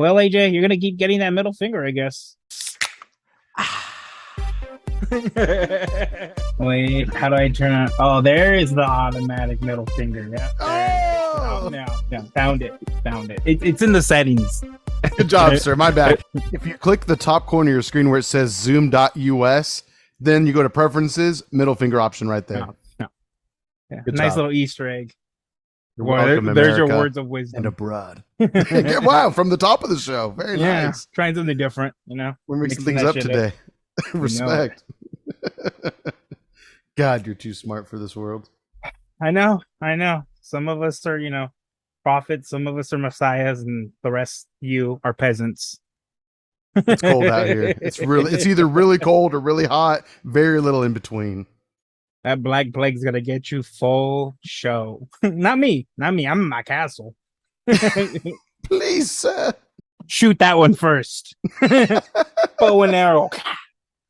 Well, AJ, you're gonna keep getting that middle finger, I guess. Wait, how do I turn on? Oh, there is the automatic middle finger. Yeah. Oh! No, found it. It's in the settings. Good job, sir. My bad. If you click the top corner of your screen where it says zoom.us, then you go to preferences, middle finger option right there. No. Yeah. Good Nice job. little Easter egg. You're Well, welcome, there's your America words of wisdom. and abroad. Wow, from the top of the show. Very nice. Trying something different, you know. We're mixing things up today. Respect. God, you're too smart for this world. I know. Some of us are, prophets, some of us are messiahs, and the rest you are peasants. It's cold out here. It's either really cold or really hot. Very little in between. That black plague's gonna get you full show. Not me. I'm in my castle. Please, sir. Shoot that one first. Bow and arrow.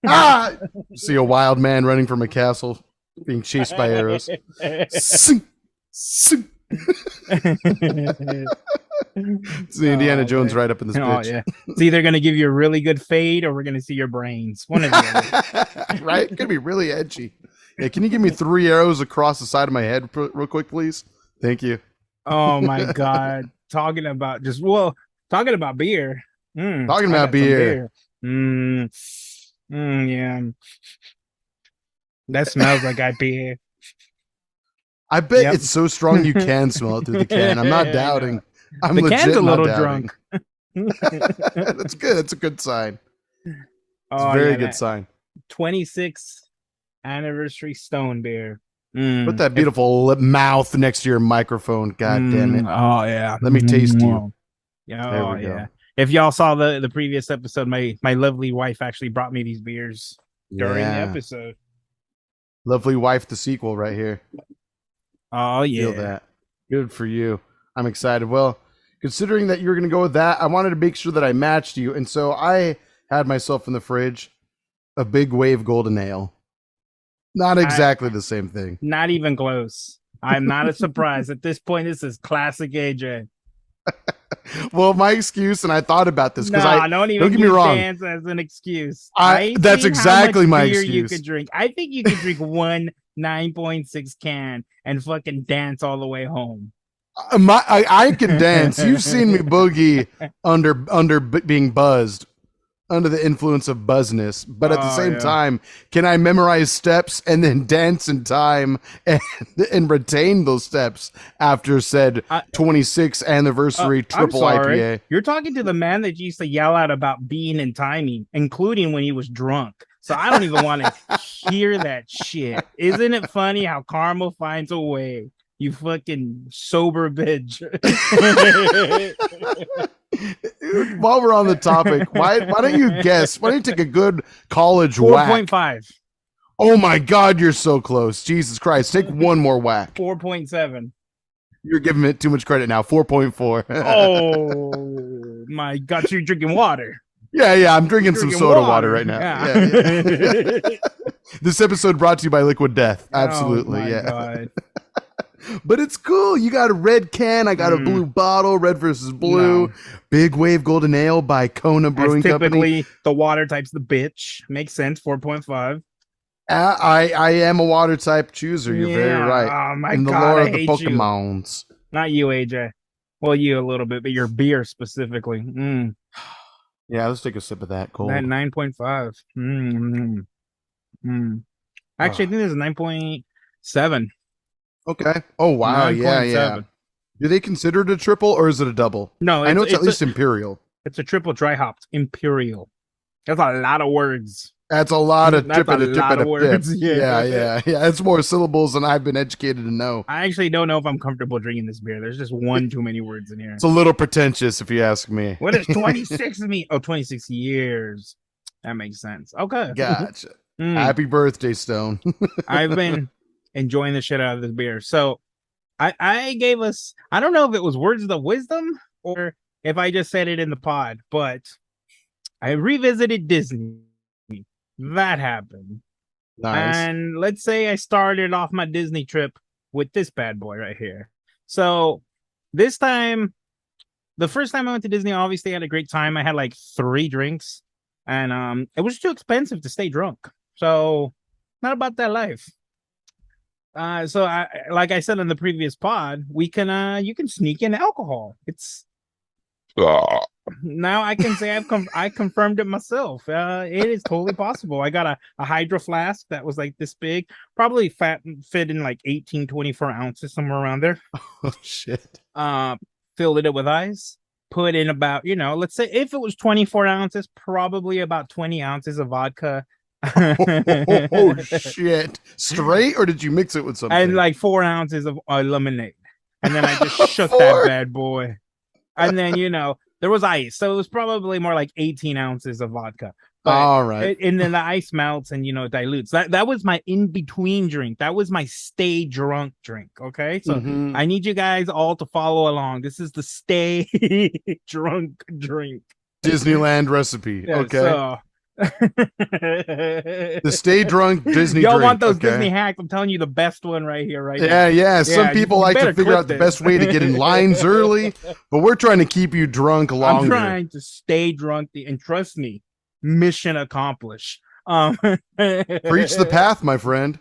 Ah! See a wild man running from a castle being chased by arrows. Sing, sing. It's the Indiana Jones right up in this bitch. Yeah. It's either going to give you a really good fade or we're going to see your brains. One of the other. Right? It's going to be really edgy. Yeah, can you give me 3 arrows across the side of my head real quick, please? Thank you. Oh, my God. Talking about beer. Talking about beer. Yeah. That smells like IPA. I bet it's so strong you can smell it through the can. I'm not doubting. I'm the legit can's a little not doubting. drunk. That's good. That's a good sign. It's Oh, a very good sign. 26th anniversary Stone beer. Put that beautiful mouth next to your microphone. God damn it. Oh, yeah. Let me taste you. Yeah. There Oh, we go. yeah. If y'all saw the previous episode, my lovely wife actually brought me these beers during the episode. Lovely Wife, the sequel right here. Oh, yeah. Feel that. Good for you. I'm excited. Well, considering that you were going to go with that, I wanted to make sure that I matched you. And so I had myself in the fridge a Big Wave Golden Ale. Not exactly the same thing. Not even close. I'm not surprised. At this point, this is classic AJ. Well, my excuse, and I thought about this because don't get me wrong. Dance as an excuse. That's exactly my excuse. You could drink. I think you could drink one 9.6 can and fucking dance all the way home. I can dance. You've seen me boogie under being buzzed, under the influence of buzzness. But at the same time, can I memorize steps and then dance in time and retain those steps after said 26th anniversary triple IPA? You're talking to the man that used to yell out about being and timing, including when he was drunk. So I don't even want to hear that shit. Isn't it funny how karma finds a way? You fucking sober bitch. While we're on the topic, why don't you guess? Why don't you take a good college whack? 4.5. Oh my God, you're so close. Jesus Christ. Take one more whack. 4.7. You're giving it too much credit now. 4.4. Oh my God. So you're drinking water. Yeah. I'm drinking some soda water right now. Yeah. This episode brought to you by Liquid Death. Absolutely. Oh my God. But it's cool. You got a red can. I got a blue bottle. Red versus blue. No. Big Wave Golden Ale by Kona Brewing Company. Typically, the water type's the bitch. Makes sense. 4.5. I am a water type chooser. You're very right. Oh my In the God, lore I of the hate Pokemons. You. Not you, AJ. Well, you a little bit, but your beer specifically. Yeah, let's take a sip of that cold. That 9.5. Actually, I think this is 9.7. Okay. Oh, wow. 9. Yeah. Do they consider it a triple or is it a double? No, I know it's at least Imperial. It's a triple dry hopped Imperial. That's a lot of words. That's a lot of words. Yeah. It's more syllables than I've been educated to know. I actually don't know if I'm comfortable drinking this beer. There's just one too many words in here. It's a little pretentious if you ask me. What is 26 mean? Oh, 26 years. That makes sense. Okay. Gotcha. Happy birthday, Stone. I've been enjoying the shit out of this beer. So I gave us, I don't know if it was words of wisdom or if I just said it in the pod, but I revisited Disney. That happened. Nice. And let's say I started off my Disney trip with this bad boy right here. So this time the first time I went to Disney, obviously I had a great time. I had like 3 drinks, and it was too expensive to stay drunk. So not about that life. So I, like I said in the previous pod, we can you can sneak in alcohol. It's now I can say I confirmed it myself. It is totally possible. I got a hydro flask that was like this big, probably fit in like 18, 24 ounces, somewhere around there. Oh shit. Filled it with ice, put in about, let's say if it was 24 ounces, probably about 20 ounces of vodka. Oh shit. Straight, or did you mix it with something? And like 4 ounces of lemonade. And then I just shook that bad boy. And then, there was ice. So it was probably more like 18 ounces of vodka. But all right. And then the ice melts and, dilutes. That was my in-between drink. That was my stay drunk drink. Okay. So I need you guys all to follow along. This is the stay drunk drink. Disneyland recipe. Yeah, okay. So... the stay drunk Disney Y'all drink. want those Disney hacks? I'm telling you the best one right here, right now. Yeah. Some people like to figure out the best way to get in lines early, but we're trying to keep you drunk longer. I'm trying to stay drunk, and trust me, mission accomplished. Preach the path, my friend.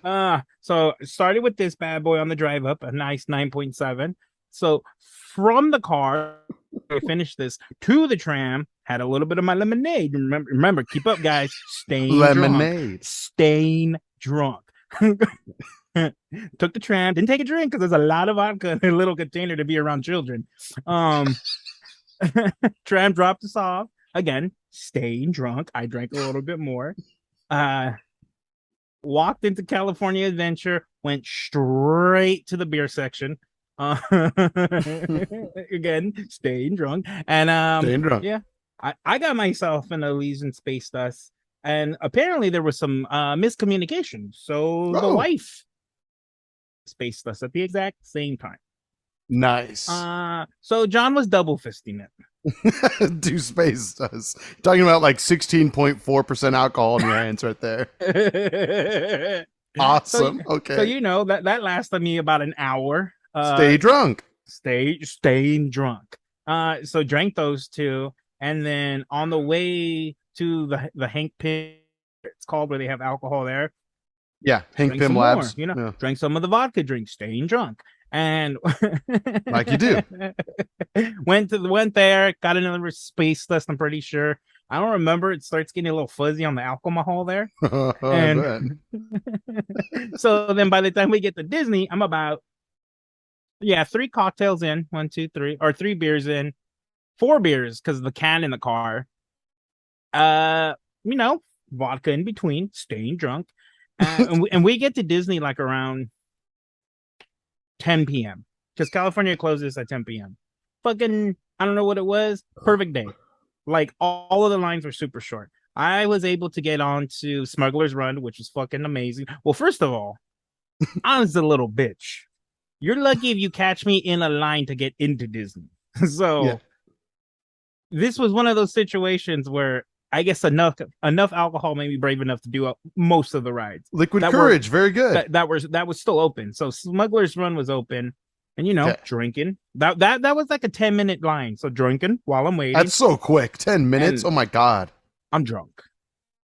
So started with this bad boy on the drive up, a nice 9.7. So from the car, I finished this to the tram, had a little bit of my lemonade. Remember, keep up, guys. Staying drunk. Took the tram, didn't take a drink because there's a lot of vodka in a little container to be around children. Tram dropped us off. Again, staying drunk. I drank a little bit more. Walked into California Adventure, went straight to the beer section. Again, staying drunk. And staying drunk. Yeah. I got myself an Elysian Space Dust, and apparently there was some miscommunication. So the wife spaced us at the exact same time. Nice. So John was double fisting it. Do space us. Talking about like 16.4% alcohol in your hands right there. Awesome. Okay. So that lasted me about an hour. Stay drunk. Staying drunk. So drank those 2. And then on the way to the Hank Pym, it's called, where they have alcohol there. Yeah, Hank Pym Labs. Drank some of the vodka drink, staying drunk. And like you do. went there, got another space dust, I'm pretty sure. I don't remember. It starts getting a little fuzzy on the alcohol there. And so then by the time we get to Disney, I'm about 3 cocktails in, 1, 2, 3, or 3 beers in. 4 beers because of the can in the car. Vodka in between, staying drunk. And we get to Disney like around 10 p.m. because California closes at 10 p.m. Fucking, I don't know what it was. Perfect day. Like all of the lines were super short. I was able to get on to Smuggler's Run, which was fucking amazing. Well, first of all, I was a little bitch. You're lucky if you catch me in a line to get into Disney. So this was one of those situations where I guess enough alcohol made me brave enough to do most of the rides. Liquid courage, very good. That was still open. So Smuggler's Run was open, and drinking. That was like a 10-minute line. So drinking while I'm waiting. That's so quick. 10 minutes. Oh my god. I'm drunk.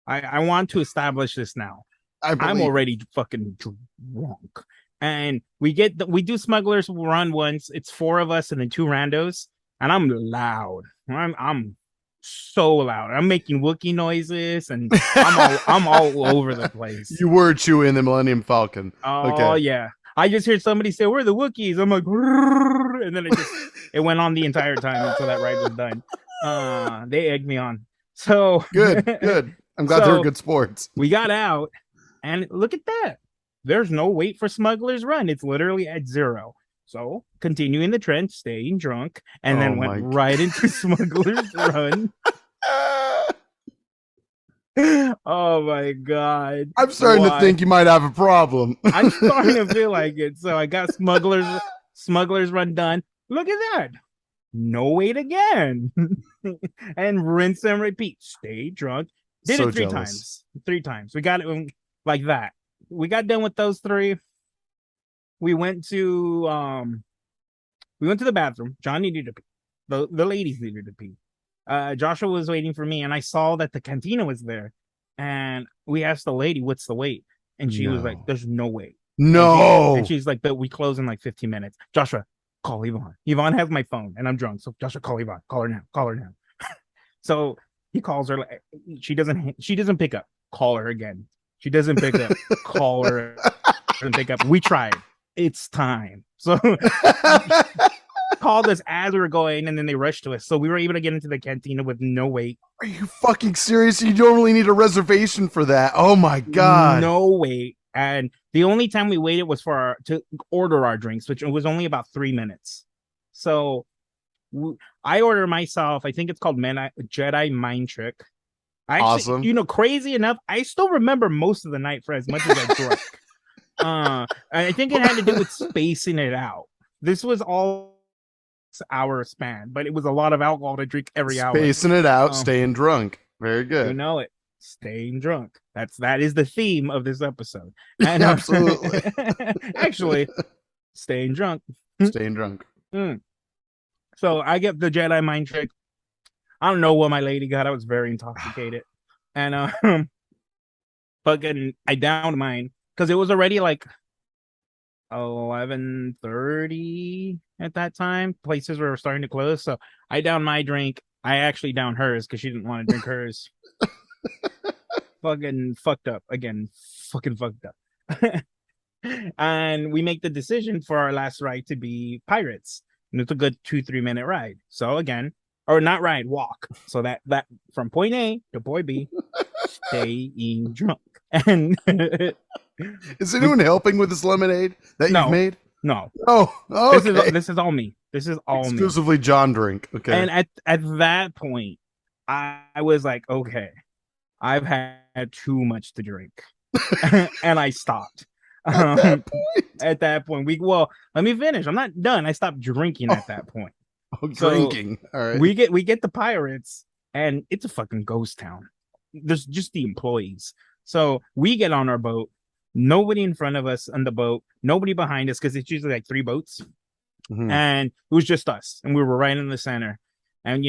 I want to establish this now. I'm already fucking drunk. And we do Smuggler's Run once. It's 4 of us and then 2 randos. And I'm loud. I'm so loud. I'm making Wookiee noises, and I'm all over the place. You were Chewie in the Millennium Falcon. Oh yeah. I just heard somebody say, "We're the Wookiees." I'm like, and then it went on the entire time until that ride was done. They egged me on. So good. I'm glad they were good sports. We got out, and look at that. There's no wait for Smuggler's Run. It's literally at 0. So, continuing the trend, staying drunk, and then went right into Smuggler's Run. Oh my god. I'm starting to think you might have a problem. I'm starting to feel like it. So I got Smuggler's Run done. Look at that. No wait again. And rinse and repeat. Stay drunk. Did it 3 times. 3 times. We got it like that. We got done with those 3. We went to the bathroom. John needed to pee. The ladies needed to pee. Joshua was waiting for me, and I saw that the cantina was there, and we asked the lady, "What's the wait?" And she was like, No. "There's no wait." No. And she's like, "But we close in like 15 minutes." Joshua, call Yvonne. Yvonne has my phone, and I'm drunk, so Joshua, call Yvonne. Call her now. Call her now. So he calls her. She doesn't pick up. Call her again. She doesn't pick up. Call her. Doesn't pick up. We tried. It's time. So called us as we were going, and then they rushed to us. So we were able to get into the cantina with no wait. Are you fucking serious? You don't really need a reservation for that. Oh my god. No wait. And the only time we waited was to order our drinks, which was only about 3 minutes. So I ordered myself, I think it's called Jedi Mind Trick. Awesome. Crazy enough, I still remember most of the night for as much as I drank. I think it had to do with spacing it out. This was all hour span, but it was a lot of alcohol to drink every hour. Spacing it out, staying drunk. Very good. You know it. Staying drunk. That is the theme of this episode. And, absolutely. Actually, staying drunk. Staying drunk. So I get the Jedi Mind Trick. I don't know what my lady got. I was very intoxicated. And fucking I downed mine because it was already like 11:30 at that time. Places were starting to close. So I downed my drink. I actually downed hers because she didn't want to drink hers. Fucking fucked up again. Fucking fucked up. And we make the decision for our last ride to be Pirates. And it's a good 2-3 minute ride. So again, or not ride, walk. So that from point A to point B, staying drunk. And is anyone helping with this lemonade that you've made? No. Oh, okay. This is all me. This is all exclusively me. John drink. Okay. And at that point, I was like, okay, I've had too much to drink, and I stopped. At that point, let me finish. I'm not done. I stopped drinking at that point. Drinking. All right. We get the Pirates, and it's a fucking ghost town. There's just the employees. So we get on our boat. Nobody in front of us on the boat. Nobody behind us because it's usually like 3 boats, and it was just us, and we were right in the center. And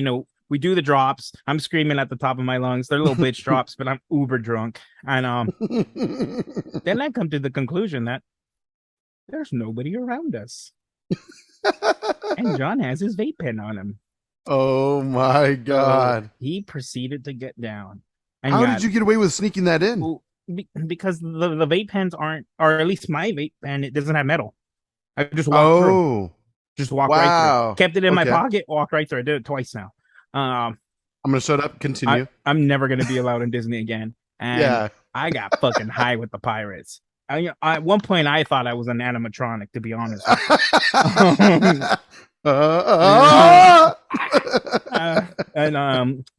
we do the drops. I'm screaming at the top of my lungs. They're little bitch drops, but I'm uber drunk. And then I come to the conclusion that there's nobody around us. And John has his vape pen on him. Oh my god. So he proceeded to get down. And how did you get away with sneaking that in? Because the vape pens aren't, or at least my vape pen, it doesn't have metal. I just walked through. Just walked right through. Kept it in my pocket, walked right through. I did it twice now. I'm gonna shut up. Continue. I'm never gonna be allowed in Disney again. And I got fucking high with the Pirates. At one point, I thought I was an animatronic, to be honest.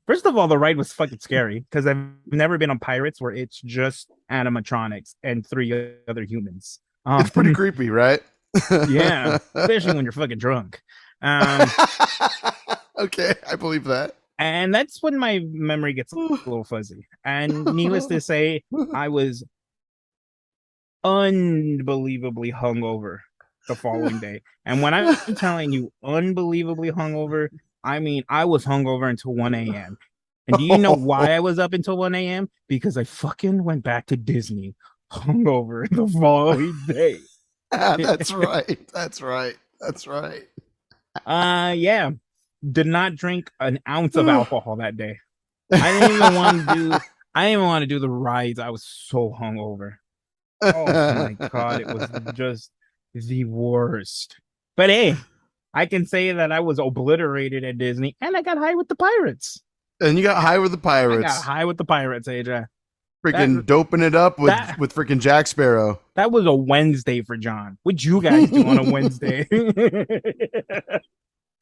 First of all, the ride was fucking scary because I've never been on Pirates where it's just animatronics and 3 other humans. It's pretty creepy, right? Yeah, especially when you're fucking drunk. Okay, I believe that. And that's when my memory gets a little fuzzy. And needless to say, I was unbelievably hungover the following day. And when I'm telling you unbelievably hungover, I mean I was hungover until 1 a.m. And do you know why I was up until 1 a.m.? Because I fucking went back to Disney hungover the following day. That's right. That's right. That's right. Yeah. Did not drink an ounce of alcohol that day. I didn't even want to do the rides. I was so hungover. Oh my god, it was just the worst. But hey, I can say that I was obliterated at Disney, and I got high with the Pirates. And you got high with the Pirates. I got high with the Pirates, AJ. Freaking doping it up with freaking Jack Sparrow. That was a Wednesday for John. What'd you guys do on a Wednesday?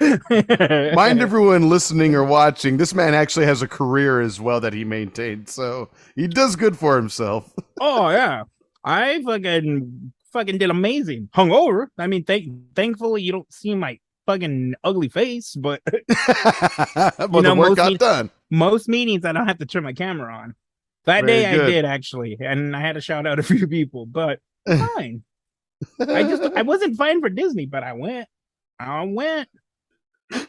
Mind everyone listening or watching, this man actually has a career as well that he maintained, so he does good for himself. Oh yeah, I fucking did amazing. Hungover. I mean, thankfully you don't see my fucking ugly face, but the work got done. Most meetings I don't have to turn my camera on. That day I did actually, and I had to shout out a few people, but fine. I wasn't fine for Disney, but I went.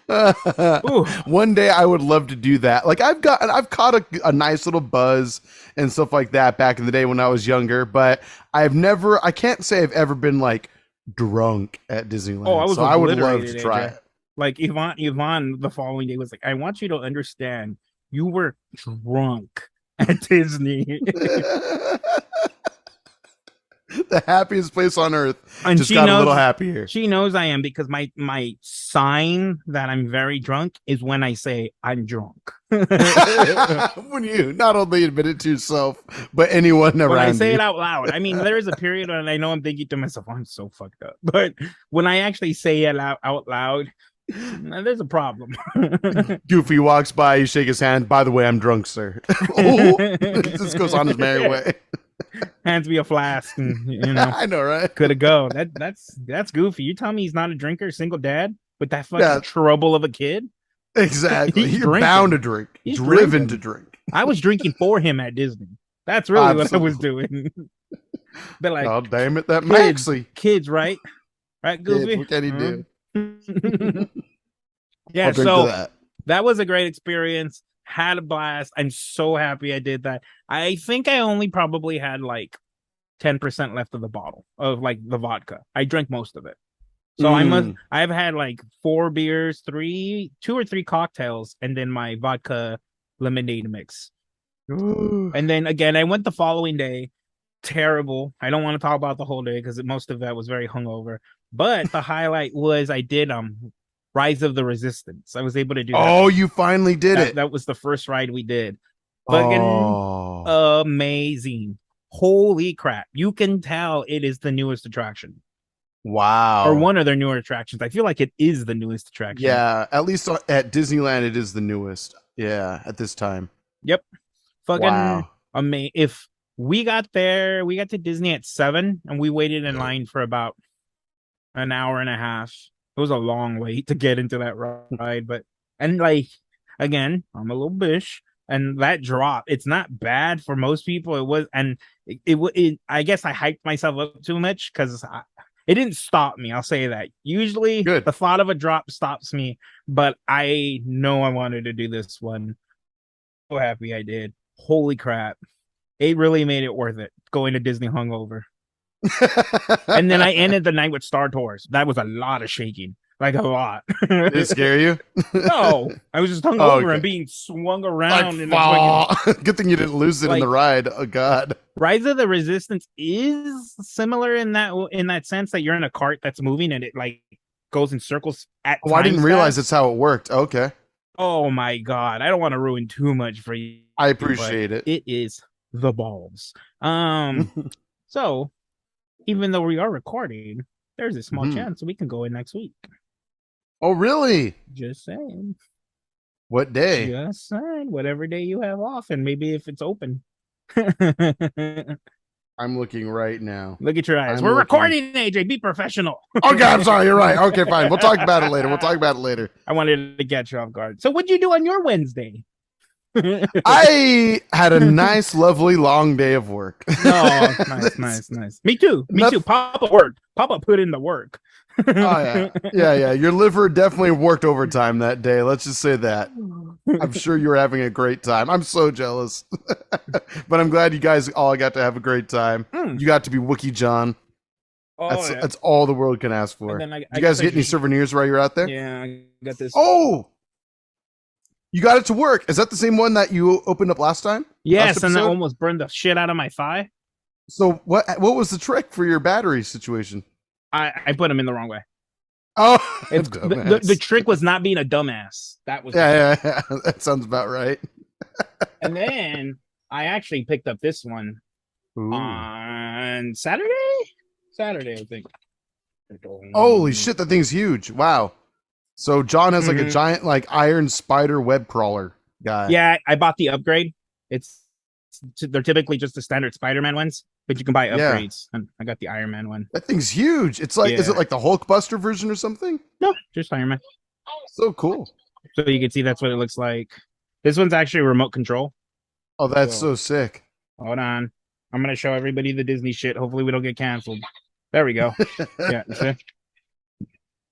Ooh. One day I would love to do that. Like I've caught a nice little buzz and stuff like that back in the day when I was younger, but I can't say I've ever been like drunk at Oh, I Disneyland. was So I would love obliterated, to try AJ. Like Yvonne the following day was like, I want you to understand you were drunk at Disney. it. The happiest place on earth. And Just got a little happier. She knows I am because my sign that I'm very drunk is when I say I'm drunk. When you not only admit it to yourself, but anyone around you. When I say it out loud. I mean, there is a period when I know I'm thinking to myself, I'm so fucked up. But when I actually say it out loud, there's a problem. Goofy walks by, you shake his hand. By the way, I'm drunk, sir. Oh, this goes on his merry way. Hands me a flask, and I know, right? Could have go. That's Goofy. You tell me he's not a drinker, single dad with that fucking trouble of a kid. Exactly. You're drinking. Bound to drink. He's driven drinking. to drink. I was drinking for him at Disney. That's really what I was doing. But like, oh damn it, that Maxie kids, right? Right, Goofy. What can he do? Yeah, so that was a great experience. Had a blast. I'm so happy I did that. I think I only probably had like 10% left of the bottle of like the vodka. I drank most of it. So I've had like 4 beers, 2 or 3 cocktails, and then my vodka lemonade mix. Ooh. And then again, I went the following day. Terrible. I don't want to talk about the whole day because most of that was very hungover. But the highlight was I did Rise of the Resistance. I was able to do that. Oh, you finally did it. That was the first ride we did. Fucking amazing. Holy crap. You can tell it is the newest attraction. Wow. Or one of their newer attractions. I feel like it is the newest attraction. Yeah, at least at Disneyland it is the newest. Yeah, at this time. Yep. Fucking amazing. If we got to Disney at 7 and we waited in line for about an hour and a half. It was a long wait to get into that ride, and like again, I'm a little bish, and that drop, it's not bad for most people. It was, and it I guess I hyped myself up too much because it didn't stop me. I'll say that. Usually, the thought of a drop stops me, but I know I wanted to do this one. So happy I did. Holy crap! It really made it worth it going to Disney hungover. And then I ended the night with Star Tours. That was a lot of shaking, like a lot. Did it scare you? No, I was just hungover and being swung around. Good thing you didn't lose it in the ride. Oh God! Rise of the Resistance is similar in that sense that you're in a cart that's moving and it like goes in circles at. Oh, I didn't realize that's how it worked. Okay. Oh my God! I don't want to ruin too much for you. I appreciate it. It is the balls. So. Even though we are recording, there's a small chance we can go in next week. Oh, really? Just saying. What day? Just saying. Whatever day you have off, and maybe if it's open. I'm looking right now. Look at your eyes. We're recording, AJ. Be professional. Okay, I'm sorry. You're right. Okay, fine. We'll talk about it later. I wanted to get you off guard. So what'd you do on your Wednesday? I had a nice, lovely, long day of work. Oh, nice. Me too. Papa worked. Papa put in the work. Oh yeah. Your liver definitely worked overtime that day. Let's just say that. I'm sure you were having a great time. I'm so jealous, but I'm glad you guys all got to have a great time. You got to be Wookie John. That's all the world can ask for. Did you guys get any souvenirs while you're out there? Yeah, I got this. Oh. You got it to work. Is that the same one that you opened up last time? Yes, and that almost burned the shit out of my thigh. So what was the trick for your battery situation? I put them in the wrong way. Oh, the trick was not being a dumbass. That was yeah. That sounds about right. And then I actually picked up this one on Saturday, I think. Holy shit, that thing's huge! Wow. So John has like a giant like iron spider web crawler guy. Yeah, I bought the upgrade. They're typically just the standard Spider-Man ones, but you can buy upgrades. And I got the Iron Man one. That thing's huge. It's like, is it like the Hulkbuster version or something? No, just Iron Man. So cool. So you can see that's what it looks like. This one's actually remote control. Oh, that's so sick. Hold on. I'm going to show everybody the Disney shit. Hopefully we don't get canceled. There we go. Yeah. See?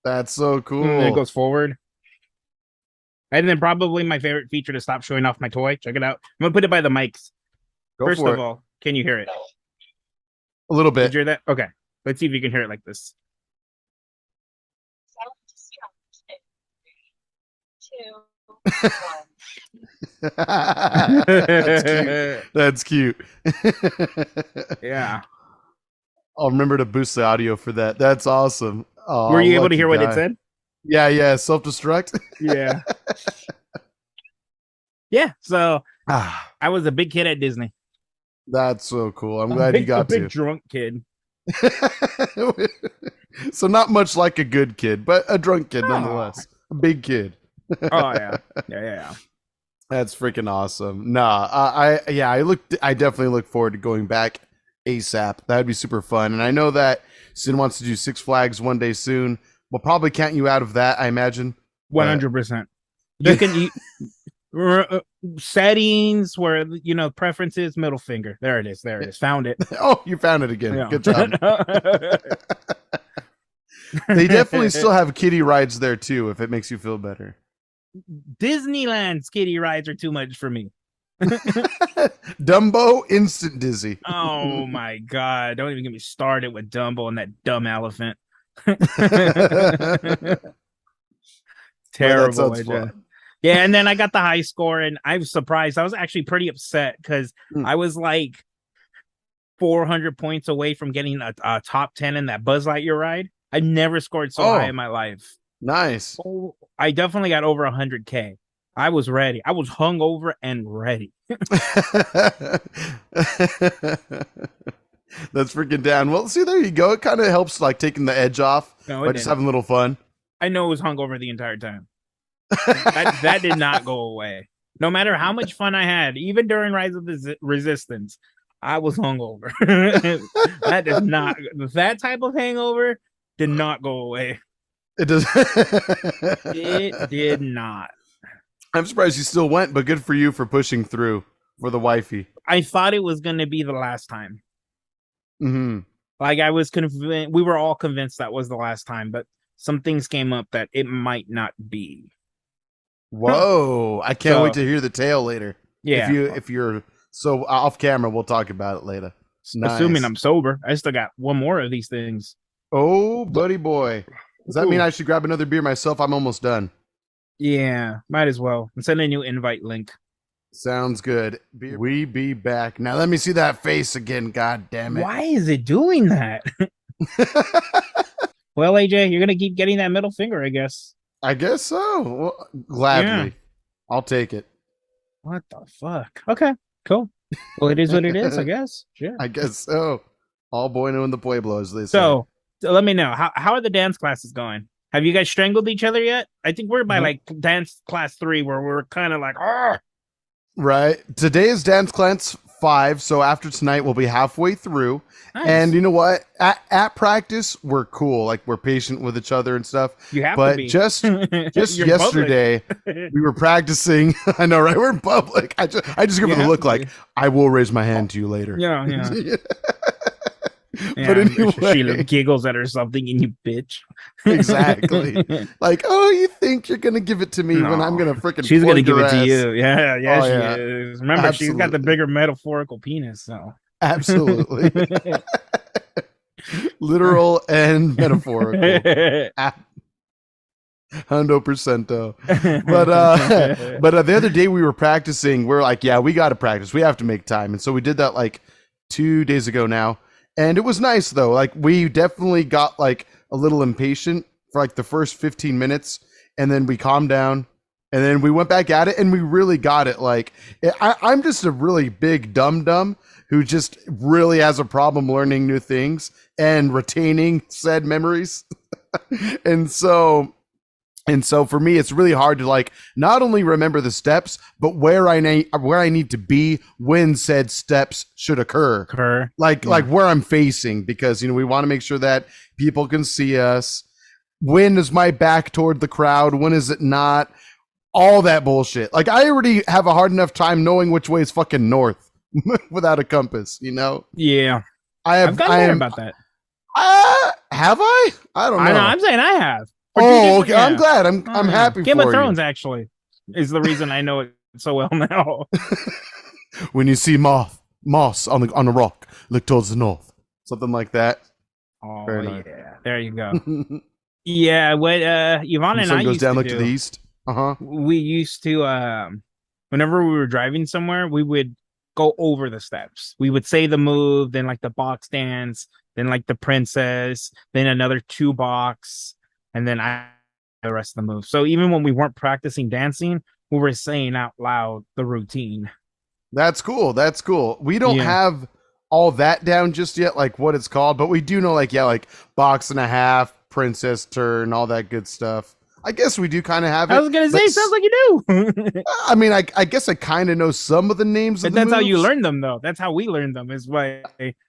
That's so cool. And it goes forward. And then probably my favorite feature to stop showing off my toy. Check it out. I'm gonna put it by the mics. Go First for of it. all, can you hear it? A little Did bit. you hear that? Okay. Let's see if you can hear it like this. That's cute. That's cute. Yeah. I'll remember to boost the audio for that. That's awesome. Oh, Were you able to lucky hear what it guy. said? Yeah. Self-destruct. Yeah. Yeah. So Ah, I was a big kid at Disney. that's so cool. I'm glad you A got big to. drunk kid. So not much like a good kid, but a drunk kid Oh. nonetheless. A big kid. Oh yeah. Yeah. That's freaking awesome. Nah, I definitely look forward to going back ASAP. That'd be super fun. And I know that Sin wants to do Six Flags one day soon. We'll probably count you out of that, I imagine. 100%. You can settings where preferences, middle finger. There it is. Found it. Oh, you found it again. Yeah. Good job. They definitely still have kiddie rides there too, if it makes you feel better. Disneyland's kiddie rides are too much for me. Dumbo, instant dizzy. Oh my god! Don't even get me started with Dumbo and that dumb elephant. Terrible. Well, that sounds fun. Yeah, and then I got the high score, and I was surprised. I was actually pretty upset because I was like 400 points away from getting a top 10 in that Buzz Lightyear ride. I never scored so high in my life. Nice. Oh, I definitely got over 100K. I was ready. I was hungover and ready. That's freaking down. Well, see, there you go. It kind of helps, like taking the edge off by just having a little fun. I know it was hungover the entire time. that did not go away. No matter how much fun I had, even during Rise of the Resistance, I was hungover. That type of hangover did not go away. It does. It did not. I'm surprised you still went, but good for you for pushing through for the wifey. I thought it was going to be the last time. Mm-hmm. Like I was convinced, we were all convinced that was the last time, but some things came up that it might not be. Whoa! I can't wait to hear the tale later. Yeah. If you're so off camera, we'll talk about it later. Nice. Assuming I'm sober, I still got one more of these things. Oh, buddy boy. Does that mean I should grab another beer myself? I'm almost done. Yeah, might as well. And send a new invite link. Sounds good. We be back. Now let me see that face again. God damn it. Why is it doing that? Well, AJ, you're going to keep getting that middle finger, I guess. I guess so. Well, gladly. Yeah. I'll take it. What the fuck? Okay, cool. Well, it is what it is, I guess. Sure. I guess so. All bueno in the pueblo, as they say. So let me know. How are the dance classes going? Have you guys strangled each other yet? I think we're by like dance class 3 where we're kind of like, argh. Right. Today is dance class 5, so after tonight we'll be halfway through. Nice. And you know what? At practice, we're cool. Like we're patient with each other and stuff. You have to be. just yesterday we were practicing. I know, right? We're in public. I just give it a look like I will raise my hand to you later. Yeah. But anyway, she giggles at herself thinking you bitch. Exactly. Like, oh, you think you're gonna give it to me when I'm gonna freaking she's gonna give it ass. to you. Yeah, she is. Remember, Absolutely. She's got the bigger metaphorical penis, so absolutely. Literal and metaphorical. 100%. But the other day we were practicing. We're like, yeah, we got to practice. We have to make time, and so we did that like 2 days ago now. And it was nice though. Like we definitely got like a little impatient for like the first 15 minutes, and then we calmed down, and then we went back at it, and we really got it. Like I'm just a really big dum-dum who just really has a problem learning new things and retaining said memories. and so for me, it's really hard to like not only remember the steps, but where I need to be when said steps should occur. Like where I'm facing, because we want to make sure that people can see us. When is my back toward the crowd? When is it not? All that bullshit. Like I already have a hard enough time knowing which way is fucking north without a compass. Yeah, I've gotten better about that. Have I? I don't know. I'm saying I have. Oh, okay. Yeah. I'm glad. I'm happy Game for of Thrones, you. actually. is the reason I know it so well now. When you see moss on the rock, look towards the north. Something like that. Oh Very nice. yeah, there you go. Yeah, what Yvonne The and I sun goes used down, to look do, to the east. Uh-huh. we used to whenever we were driving somewhere, we would go over the steps. We would say the move, then like the box dance, then like the princess, then another two box, and then I the rest of the move. So even when we weren't practicing dancing, we were saying out loud the routine. That's cool. That's cool. We don't Yeah. have all that down just yet, like what it's called, but we do know, like, yeah, like box and a half, princess turn, all that good stuff. I guess we do kind of have it. I was gonna say, sounds like you do. I mean, I guess I kind of know some of the names But of the that's how you moves. learn them, though. That's how we learned them, is by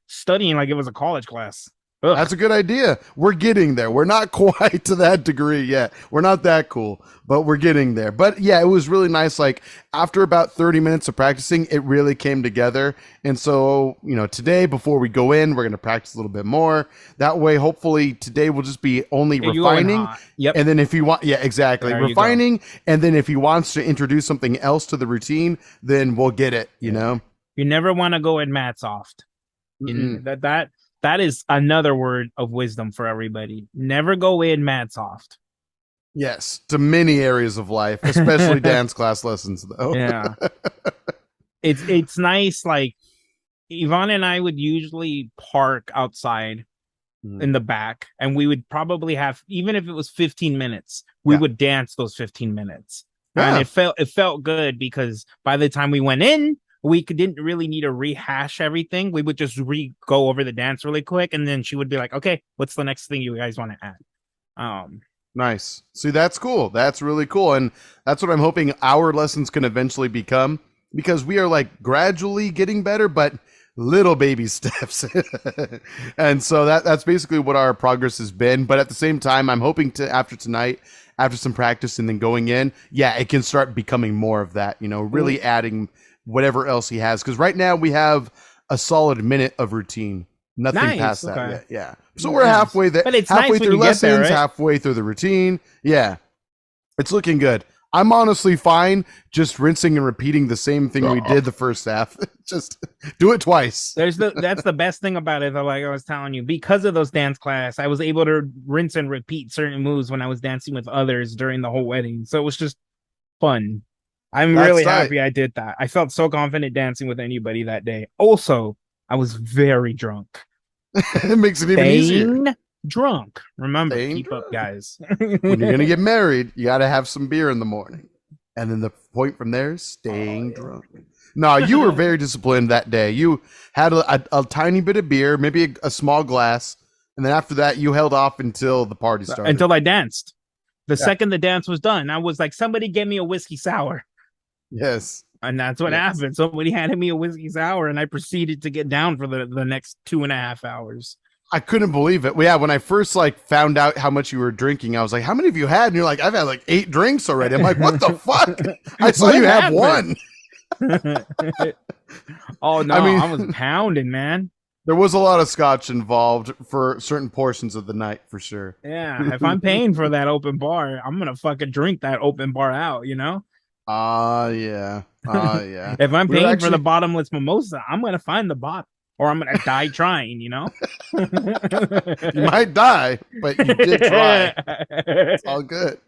studying like it was a college class. Ugh. That's a good idea. We're getting there. We're not quite to that degree yet. We're not that cool, but we're getting there. But yeah, it was really nice. Like after about 30 minutes of practicing, it really came together. And so, today before we go in, we're going to practice a little bit more. That way, hopefully today will just be only Yeah, you going refining. hot. Yep. And then if you want, yeah, exactly. There you Refining. And then if he wants to introduce something else to the routine, then we'll get it, you know? You never want to go in mat soft. That is another word of wisdom for everybody. Never go in mat soft. Yes, to many areas of life, especially dance class lessons, though. Yeah. It's nice. Like Yvonne and I would usually park outside in the back, and we would probably have, even if it was 15 minutes, we would dance those 15 minutes. Yeah. And it felt good because by the time we went in, we didn't really need to rehash everything. We would just go over the dance really quick, and then she would be like, "Okay, what's the next thing you guys want to add?" Nice. See, that's cool. That's really cool, and that's what I'm hoping our lessons can eventually become, because we are like gradually getting better, but little baby steps. And so that's basically what our progress has been. But at the same time, I'm hoping to, after tonight, after some practice and then going in, it can start becoming more of that. Really adding whatever else he has, because right now we have a solid minute of routine, nothing past that yet. So we're halfway there, but it's halfway nice through lessons, there, right? halfway through the routine. It's looking good. I'm honestly fine just rinsing and repeating the same thing we did the first half. Just do it twice. That's the best thing about it, though. Like I was telling you, because of those dance class, I was able to rinse and repeat certain moves when I was dancing with others during the whole wedding. So it was just fun. I'm really happy I did that. I felt so confident dancing with anybody that day. Also, I was very drunk. It makes it even easier. Drunk. Remember, Staying keep drunk. up, guys. When you're going to get married, you got to have some beer in the morning. And then the point from there is staying drunk. No, you were very disciplined that day. You had a tiny bit of beer, maybe a small glass. And then after that, you held off until the party started. Until I danced. The second the dance was done, I was like, somebody get me a whiskey sour. Yes. And that's what happened. Somebody handed me a whiskey sour, and I proceeded to get down for the next 2.5 hours. I couldn't believe it. Yeah, when I first found out how much you were drinking, I was like, how many have you had? And you're like, I've had 8 drinks already. I'm like, what the fuck? I saw you have one. Oh, no, I was pounding, man. There was a lot of scotch involved for certain portions of the night, for sure. Yeah, if I'm paying for that open bar, I'm going to fucking drink that open bar out, Yeah. Yeah. If I'm paying for the bottomless mimosa, I'm going to find the bottom, or I'm going to die trying, You might die, but you did try. It's all good.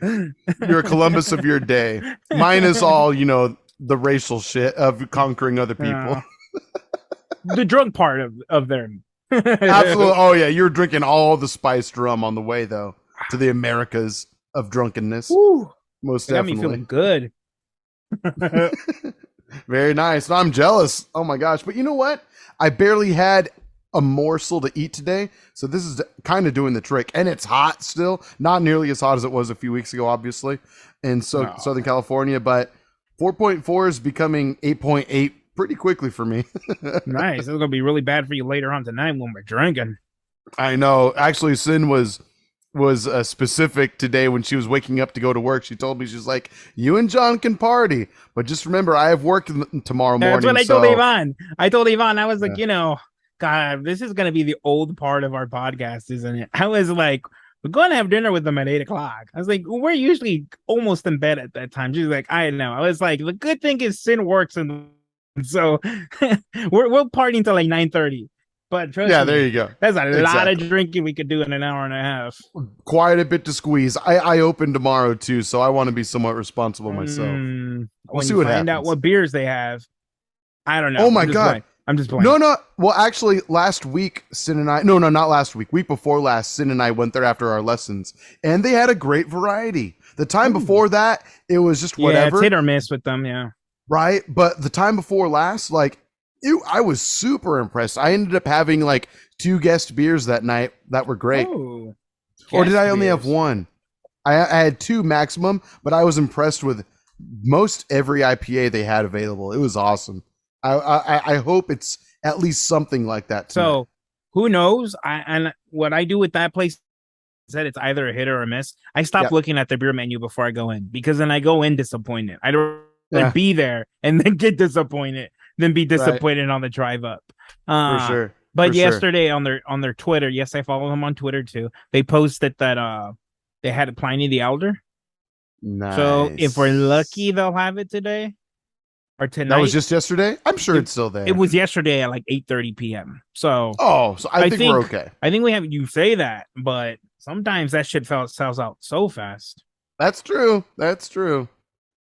You're a Columbus of your day. Mine is all, the racial shit of conquering other people. The drunk part of them. Absolutely. Oh, yeah. You're drinking all the spiced rum on the way, though, to the Americas of drunkenness. Woo. Most Got definitely. me feeling good. Very nice. I'm jealous. Oh my gosh. But you know what? I barely had a morsel to eat today. So this is kind of doing the trick. And it's hot still. Not nearly as hot as it was a few weeks ago, obviously, in Southern California. But 4.4 is becoming 8.8 pretty quickly for me. Nice. It's going to be really bad for you later on tonight when we're drinking. I know. Actually, Sin was specific today when she was waking up to go to work. She told me, she's like, you and John can party, but just remember, I have work tomorrow morning. That's what I told Yvonne. I was like, God, this is going to be the old part of our podcast, isn't it? I was like, we're going to have dinner with them at 8 o'clock. I was like, we're usually almost in bed at that time. She's like, I know. I was like, the good thing is sin works, and so we're partying till like 9:30. But trust me, there you go. That's a lot of drinking we could do in an hour and a half. Quite a bit to squeeze. I open tomorrow too, so I want to be somewhat responsible myself. We'll see what happens. Find out what beers they have. I don't know. Oh my God. I'm just playing. No. Well, actually, last week, Sin and I... No, not last week. Week before last, Sin and I went there after our lessons, and they had a great variety. The time before that, it was just whatever. Yeah, it's hit or miss with them, yeah. Right? But the time before last, like, I was super impressed. I ended up having, like, 2 guest beers that night that were great. Oh, or did I only have 1? I had 2 maximum, but I was impressed with most every IPA they had available. It was awesome. I hope it's at least something like that tonight. So who knows? And what I do with that place is that it's either a hit or a miss. I stop looking at the beer menu before I go in, because then I go in disappointed. I don't be there and then get disappointed, then be disappointed on the drive up. For sure. But yesterday on their Twitter, yes, I follow them on Twitter too. They posted that they had Pliny the Elder. Nice. So if we're lucky, they'll have it today. Or tonight. That was just yesterday? I'm sure it's still there. It was yesterday at like 8:30 p.m. So I think we're okay. I think we have you say that, but sometimes that shit sells out so fast. That's true.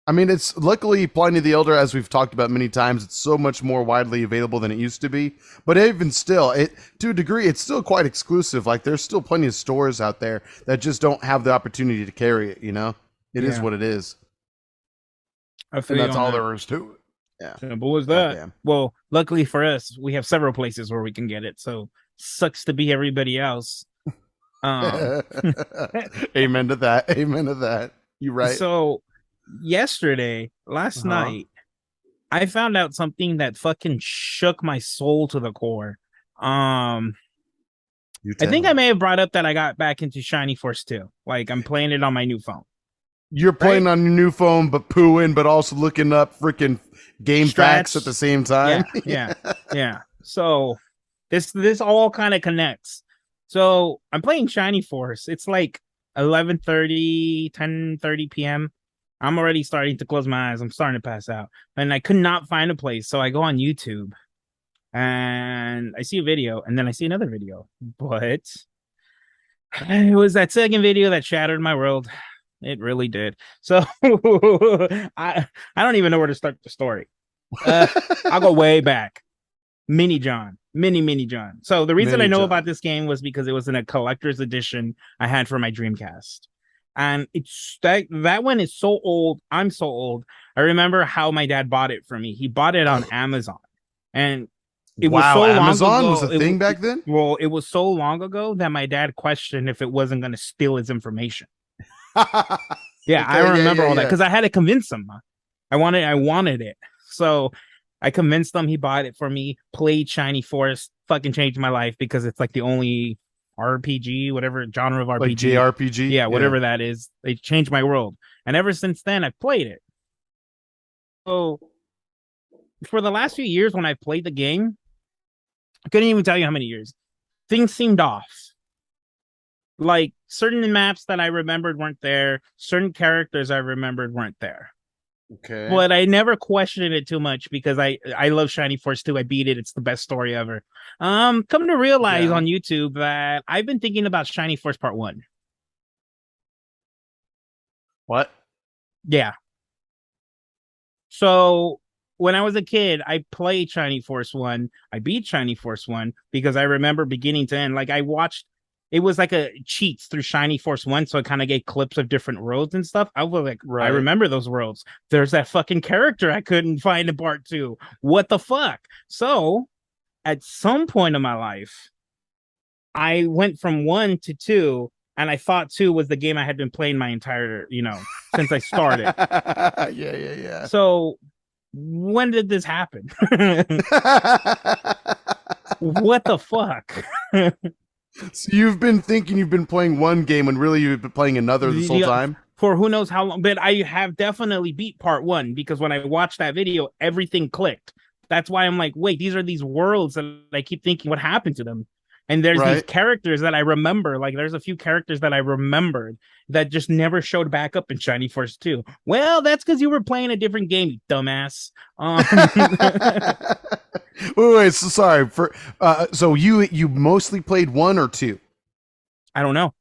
I mean, it's luckily Pliny the Elder, as we've talked about many times, it's so much more widely available than it used to be. But even still, to a degree, it's still quite exclusive. Like, there's still plenty of stores out there that just don't have the opportunity to carry it, you know? It is what it is. And that's all there is to it. Yeah. Simple as that. Well, luckily for us, we have several places where we can get it. So sucks to be everybody else. Amen to that. You're right. So last night, I found out something that fucking shook my soul to the core. I think I may have brought up that I got back into Shiny Force 2. Like, I'm playing it on my new phone. You're playing on your new phone, but pooing, but also looking up freaking game facts at the same time. Yeah. So this all kind of connects. So I'm playing Shiny Force. It's like 10:30 p.m. I'm already starting to close my eyes. I'm starting to pass out. And I could not find a place. So I go on YouTube and I see a video, and then I see another video. But it was that second video that shattered my world. It really did. So I don't even know where to start the story. I'll go way back. Mini John. So the reason I know about this game was because it was in a collector's edition I had for my Dreamcast. And it's that one is so old. I'm so old. I remember how my dad bought it for me. He bought it on Amazon. And it was so Amazon long ago, was a thing back then? Well, it was so long ago that my dad questioned if it wasn't going to steal his information. I remember all that because I had to convince him. I wanted it. So I convinced him. He bought it for me, played Shiny Force, fucking changed my life because it's like the only RPG, whatever genre of RPG. Like JRPG? Yeah, whatever that is. They changed my world. And ever since then, I've played it. So for the last few years when I played the game, I couldn't even tell you how many years. Things seemed off. Like certain maps that I remembered weren't there. Certain characters I remembered weren't there. Okay. But I never questioned it too much because I love Shiny Force 2. I beat it. It's the best story ever. Come to realize on YouTube that I've been thinking about Shiny Force Part 1. What? Yeah. So when I was a kid, I played Shiny Force 1. I beat Shiny Force 1 because I remember beginning to end. Like I watched, it was like a cheats through Shiny Force 1, so it kind of gave clips of different worlds and stuff. I was like, I remember those worlds. There's that fucking character I couldn't find in Part 2. What the fuck? So at some point in my life, I went from 1 to 2, and I thought 2 was the game I had been playing my entire, since I started. Yeah. So when did this happen? What the fuck? So you've been thinking you've been playing one game when really you've been playing another this whole time? For who knows how long, but I have definitely beat Part 1 because when I watched that video, everything clicked. That's why I'm like, wait, these are these worlds that I keep thinking, what happened to them? And there's these Right. characters that I remember. Like there's a few characters that I remembered that just never showed back up in Shining Force 2. Well, that's because you were playing a different game, you dumbass. Wait, so sorry for so you mostly played 1 or 2? I don't know.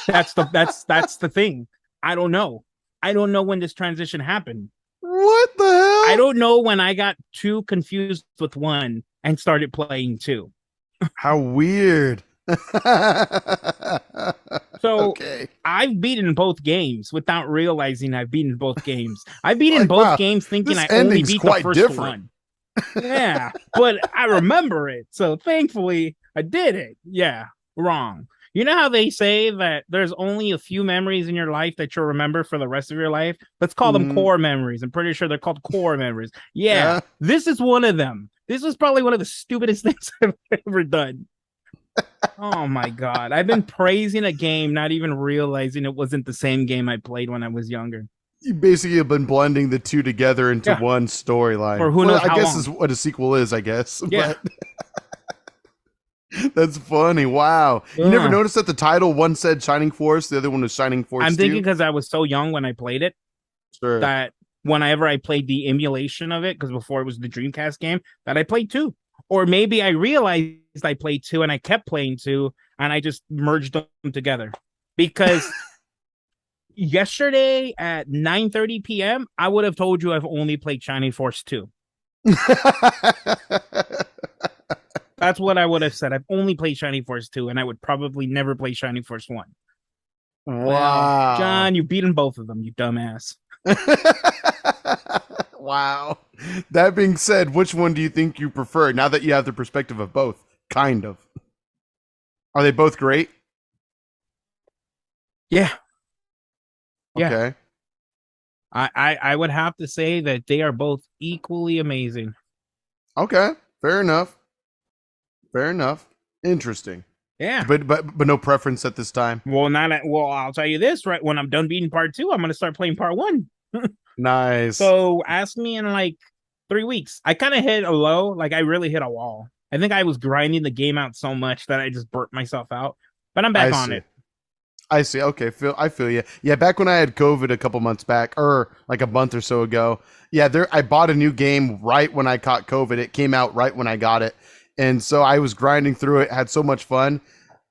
That's the thing. I don't know. I don't know when this transition happened. What the hell? I don't know when I got too confused with 1 and started playing 2. How weird. So okay. I've beaten both games without realizing I've beaten both games. I've beaten both wow, games thinking this I only ending's beat the quite first different. one. Yeah, but I remember it. So thankfully I did it. Yeah, wrong. You know how they say that there's only a few memories in your life that you'll remember for the rest of your life? Let's call them core memories. I'm pretty sure they're called core memories. Yeah, this is one of them. This was probably one of the stupidest things I've ever done. Oh my God. I've been praising a game, not even realizing it wasn't the same game I played when I was younger. You basically have been blending the two together into one storyline. For who knows I how guess long. is what a sequel is, I guess. Yeah. But that's funny. Wow. You never noticed that the title one said Shining Force, the other one was Shining Force I'm 2? thinking because I was so young when I played it that whenever I played the emulation of it, because before it was the Dreamcast game, that I played 2. Or maybe I realized I played 2 and I kept playing 2 and I just merged them together. Because yesterday at 9:30 p.m., I would have told you I've only played Shining Force 2. That's what I would have said. I've only played Shining Force 2, and I would probably never play Shining Force 1. Wow. Well, John, you've beaten both of them, you dumbass. Wow. That being said, which one do you think you prefer now that you have the perspective of both? Kind of. Are they both great? Yeah. Okay. I would have to say that they are both equally amazing. Okay. Fair enough. Fair enough. Interesting. Yeah. But no preference at this time. Well, I'll tell you this, right? When I'm done beating part 2, I'm gonna start playing part 1. Nice. So ask me in like 3 weeks. I kind of hit a low, like I really hit a wall. I think I was grinding the game out so much that I just burnt myself out. But I'm back on it. I see. Okay, I feel you. Yeah, back when I had COVID a couple months back, or like a month or so ago. Yeah, I bought a new game right when I caught COVID. It came out right when I got it, and so I was grinding through it. Had so much fun.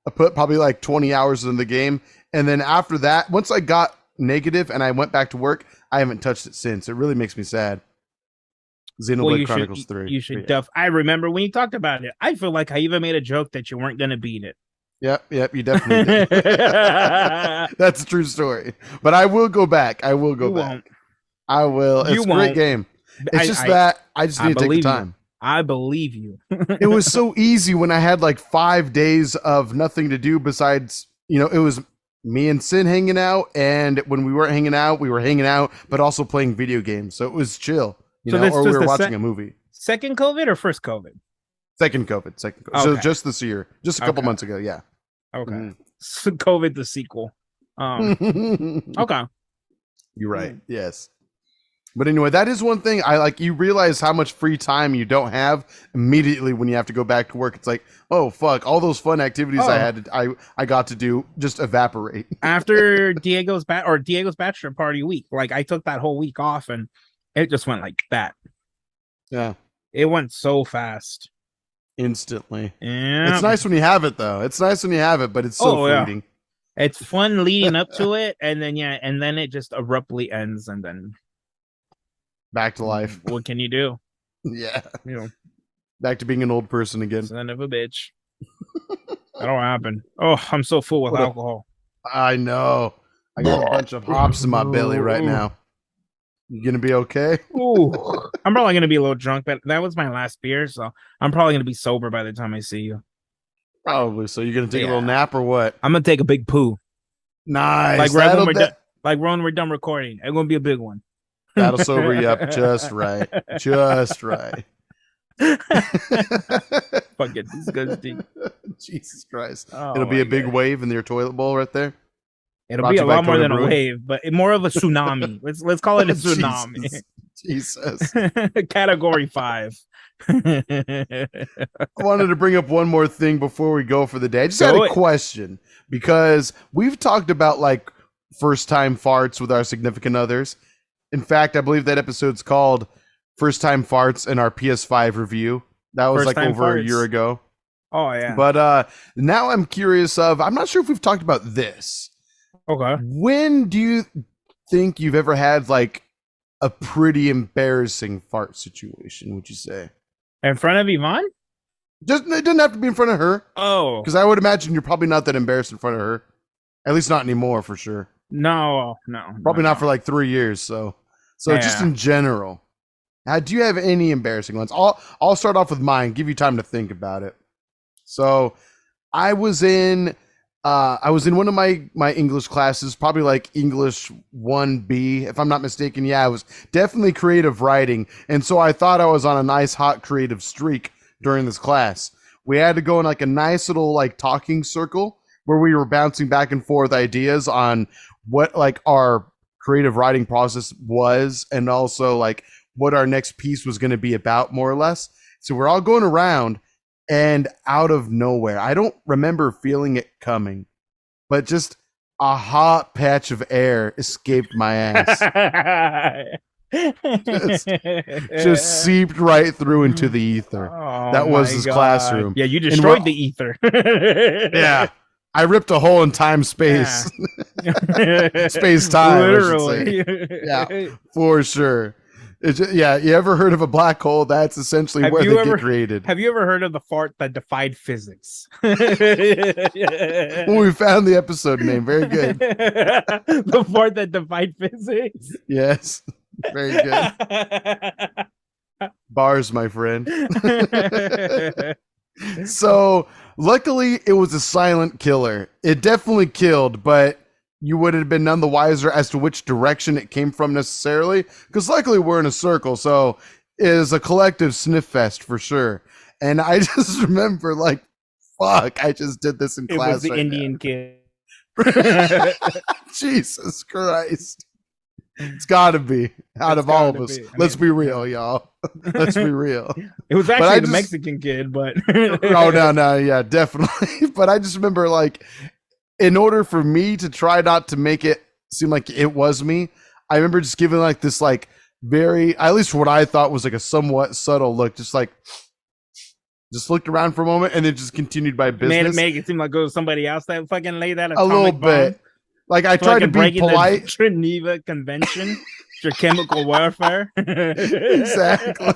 I put probably like 20 hours in the game, and then after that, once I got negative and I went back to work, I haven't touched it since. It really makes me sad. Xenoblade Chronicles 3. You should I remember when you talked about it. I feel like I even made a joke that you weren't gonna beat it. Yep, you definitely did. That's a true story. But I will go back. I will go back. Won't. I will. It's a great game. It's I just need to take the time. I believe you. It was so easy when I had like 5 days of nothing to do besides, it was me and Sin hanging out, and when we weren't hanging out, we were hanging out, but also playing video games. So it was chill, or we were watching a movie. Second COVID or first COVID? Second COVID. Okay. So just this year, just a couple months ago. Yeah. Okay. So COVID the sequel. Okay. You're right. Yes. But anyway, that is one thing I like. You realize how much free time you don't have immediately when you have to go back to work. It's like, oh fuck, all those fun activities I got to do just evaporate. After Diego's bachelor party week, like I took that whole week off and it just went like that. Yeah. It went so fast. Instantly. Yeah. It's nice when you have it though. It's nice when you have it, but it's so fleeting. Yeah. It's fun leading up to it, and then it just abruptly ends, and then back to life. What can you do? Yeah. Back to being an old person again. Son of a bitch. That'll happen. Oh, I'm so full with alcohol. I know. I got a bunch of hops in my belly right now. You gonna be okay? Ooh. I'm probably gonna be a little drunk, but that was my last beer, so I'm probably gonna be sober by the time I see you. Probably. So you're gonna take a little nap or what? I'm gonna take a big poo. Nice. Like when we're done recording. It's gonna be a big one. That'll sober you up just right. Just right. Fucking disgusting. Jesus Christ. It'll be a big wave in your toilet bowl right there. It'll be a lot more than a wave, but more of a tsunami. Let's call it a tsunami. Jesus. Category 5. I wanted to bring up one more thing before we go for the day. I just had a question because we've talked about like first time farts with our significant others. In fact, I believe that episode's called First Time Farts in our PS5 review. That was like over a year ago. Oh yeah. But now I'm curious I'm not sure if we've talked about this. Okay. When do you think you've ever had like a pretty embarrassing fart situation, would you say? In front of Yvonne? Just it doesn't have to be in front of her. Oh. Because I would imagine you're probably not that embarrassed in front of her. At least not anymore, for sure. No. Probably not for like 3 years, so just in general. Do you have any embarrassing ones? I'll start off with mine, give you time to think about it. So I was in one of my English classes, probably like English 1B, if I'm not mistaken. Yeah, it was definitely creative writing. And so I thought I was on a nice hot creative streak during this class. We had to go in like a nice little like talking circle where we were bouncing back and forth ideas on what like our creative writing process was and also like what our next piece was going to be about, more or less. So we're all going around, and out of nowhere, I don't remember feeling it coming, but just a hot patch of air escaped my ass. just seeped right through into the ether. That was this classroom. Yeah, you destroyed the ether. Yeah. I ripped a hole in time space. Yeah. Space time. Literally. Yeah, for sure. Yeah, you ever heard of a black hole? That's essentially where they get created. Have you ever heard of the fart that defied physics? Well, we found the episode name. Very good. The fart that defied physics? Yes. Very good. Bars, my friend. So, luckily, it was a silent killer. It definitely killed, but you would have been none the wiser as to which direction it came from necessarily, because luckily we're in a circle, so it is a collective sniff fest for sure. And I just remember, like, fuck, I just did this in class. It was the Indian kid. Jesus Christ. It's got to be out of all of us. Let's be real, y'all. Let's be real. It was actually the Mexican kid, but oh no, yeah, definitely. But I just remember, like, in order for me to try not to make it seem like it was me, I remember just giving like this, like, very, at least what I thought was like a somewhat subtle look, just looked around for a moment and then just continued my business. Make it seem like it was somebody else that fucking laid that a little bit. Like, I tried to be polite. Geneva Convention for chemical warfare. Exactly.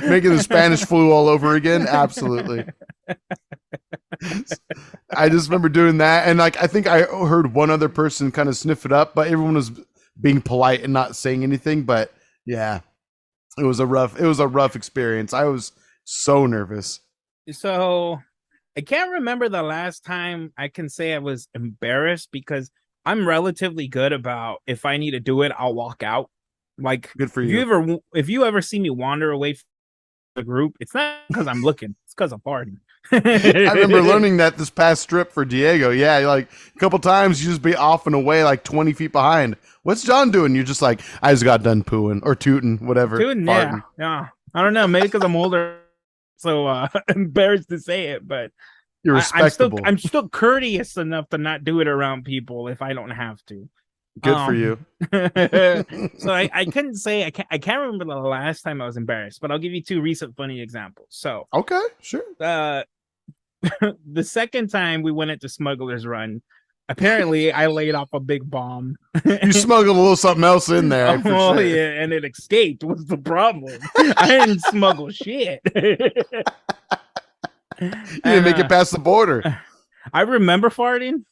Making the Spanish flu all over again. Absolutely. I just remember doing that, and like I think I heard one other person kind of sniff it up, but everyone was being polite and not saying anything. But yeah, it was a rough experience. I was so nervous. So I can't remember the last time I can say I was embarrassed, because I'm relatively good about, if I need to do it, I'll walk out. Like, good for you. If you ever see me wander away from the group, it's not because I'm looking, it's because I'm partying. I remember learning that this past trip for Diego. Yeah, like a couple times you just be off and away, like 20 feet behind. What's John doing? You're just like, I just got done pooing or tooting, whatever. Yeah. I don't know. Maybe because I'm older, so embarrassed to say it, but you're respectable. I'm still courteous enough to not do it around people if I don't have to. Good for you. So I couldn't say, I can't remember the last time I was embarrassed, but I'll give you two recent funny examples. So okay, sure. The second time we went into Smuggler's Run, apparently I laid off a big bomb. You smuggled a little something else in there. Oh, sure. Yeah, and it escaped was the problem. I didn't smuggle shit. You didn't make it past the border. I remember farting,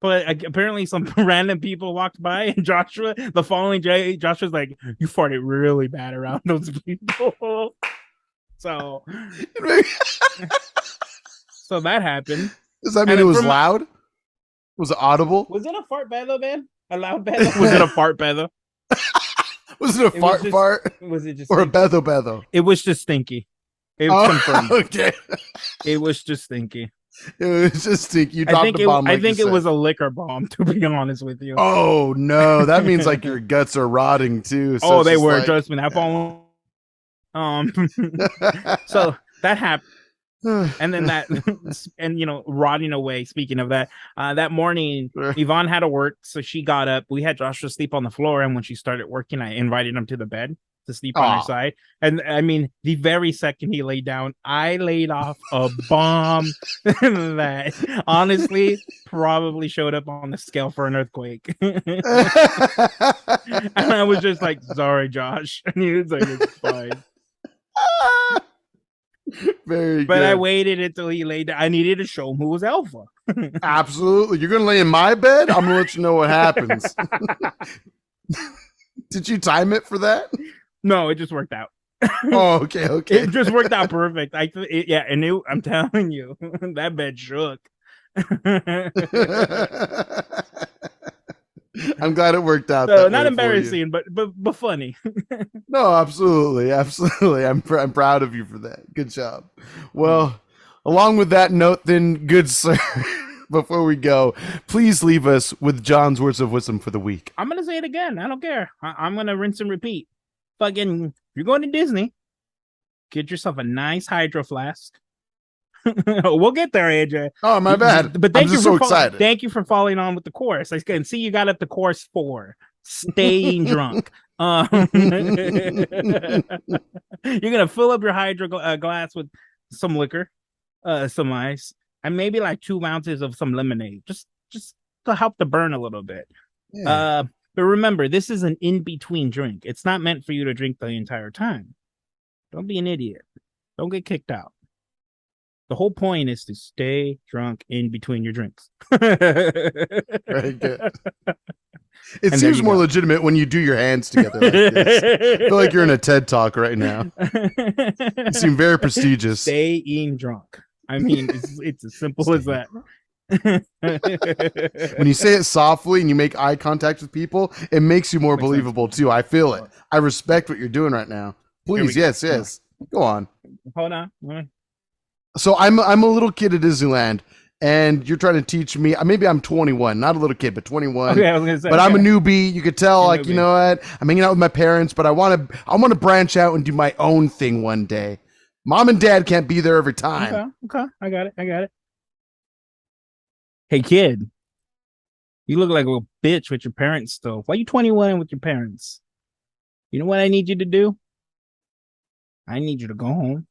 but apparently some random people walked by, and Joshua, the following day, Joshua's like, you farted really bad around those people. So that happened. Does that mean it was loud? Was it audible? Was it a fart bellow, man? A loud bellow? Was it a fart bellow? Was it a fart? Was it just or stinky? A betho? It was just stinky. It was confirmed. Okay. It was just stinky. It was just stink. You I dropped think a bomb. I Like think you it said. was a liquor bomb, to be honest with you. Oh no, that means like your guts are rotting too. So Oh, it's they just were. like, Trust me, that phone. So that happened. And then that, and rotting away. Speaking of that, that morning, Yvonne had to work, so she got up. We had Joshua sleep on the floor, and when she started working, I invited him to the bed to sleep on her side. And I mean, the very second he laid down, I laid off a bomb that honestly probably showed up on the scale for an earthquake. And I was just like, "Sorry, Josh," and he was like, "It's fine." Very But good. I waited until he laid down. I needed to show him who was alpha. Absolutely. You're gonna lay in my bed? I'm gonna let you know what happens. Did you time it for that? No, it just worked out. Oh, okay. It just worked out perfect. I'm telling you, that bed shook. I'm glad it worked out. So that not way embarrassing, but funny. No, absolutely. I'm proud of you for that. Good job. Well, along with that note, then, good sir, before we go, please leave us with John's words of wisdom for the week. I'm gonna say it again. I don't care. I'm gonna rinse and repeat. Fucking, if you're going to Disney, get yourself a nice hydro flask. We'll get there, AJ. Oh, my bad. But thank I'm you just for so excited. Thank you for following on with the course. I can see you got up to course 4. Staying drunk. You're gonna fill up your hydro glass with some liquor, some ice, and maybe like 2 ounces of some lemonade, just to help the burn a little bit. Yeah. But remember, this is an in-between drink. It's not meant for you to drink the entire time. Don't be an idiot. Don't get kicked out. The whole point is to stay drunk in between your drinks. Very good. It seems more legitimate when you do your hands together like this. I feel like you're in a TED Talk right now. You seem very prestigious. Staying drunk. I mean, it's as simple as that. When you say it softly and you make eye contact with people, it makes you more believable too. I feel it. I respect what you're doing right now. Please, yes. Go on. Hold on. So I'm a little kid at Disneyland, and you're trying to teach me. Maybe I'm 21, not a little kid, but 21. Okay, I was gonna say, but I'm a newbie. You could tell, like, you know what? I'm hanging out with my parents, but I want to branch out and do my own thing one day. Mom and Dad can't be there every time. Okay. I got it. Hey, kid, you look like a bitch with your parents still. Why are you 21 with your parents? You know what I need you to do? I need you to go home.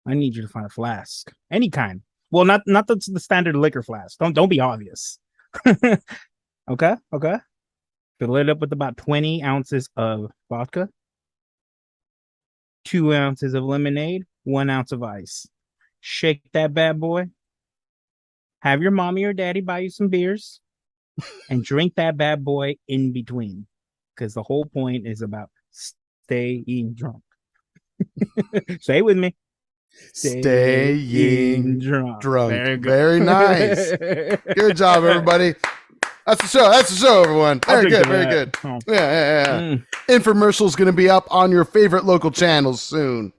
I need you to find a flask, any kind. Well, not the standard liquor flask. Don't be obvious. Okay. Fill it up with about 20 ounces of vodka, 2 ounces of lemonade, 1 ounce of ice. Shake that bad boy. Have your mommy or daddy buy you some beers, and drink that bad boy in between, because the whole point is about staying drunk. Say it with me. Staying drunk. Very good. Very nice. Good job, everybody. That's the show, everyone. Very good. Oh. Yeah. Infomercial's going to be up on your favorite local channels soon.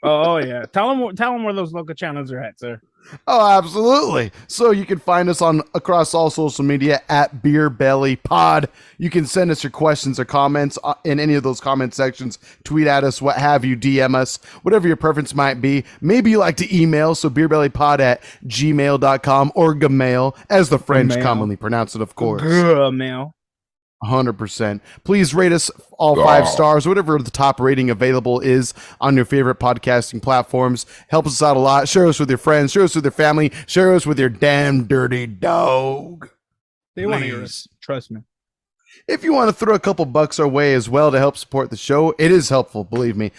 Oh yeah. Tell them where those local channels are at, sir. Oh, absolutely. So you can find us across all social media at BeerBellyPod. You can send us your questions or comments in any of those comment sections. Tweet at us, what have you, DM us, whatever your preference might be. Maybe you like to email, so BeerBellyPod at gmail.com or Gmail, as the French commonly pronounce it, of course. Gmail. 100%. Please rate us all 5 stars, whatever the top rating available is on your favorite podcasting platforms. Help us out a lot. Share us with your friends. Share us with your family. Share us with your damn dirty dog. They want to hear us. Trust me. If you want to throw a couple bucks our way as well to help support the show, it is helpful, believe me.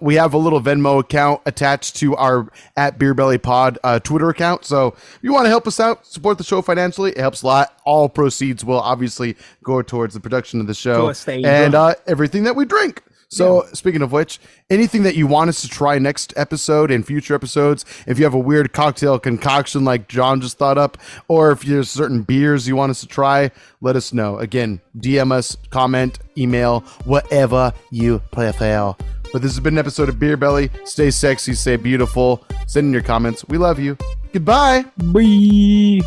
We have a little Venmo account attached to our at BeerBellyPod Twitter account. So if you want to help us out, support the show financially, it helps a lot. All proceeds will obviously go towards the production of the show and everything that we drink. So speaking of which, anything that you want us to try next episode and future episodes, if you have a weird cocktail concoction like John just thought up, or if there's certain beers you want us to try, let us know. Again, DM us, comment, email, whatever you prefer. But this has been an episode of Beer Belly. Stay sexy, stay beautiful. Send in your comments. We love you. Goodbye. Bye.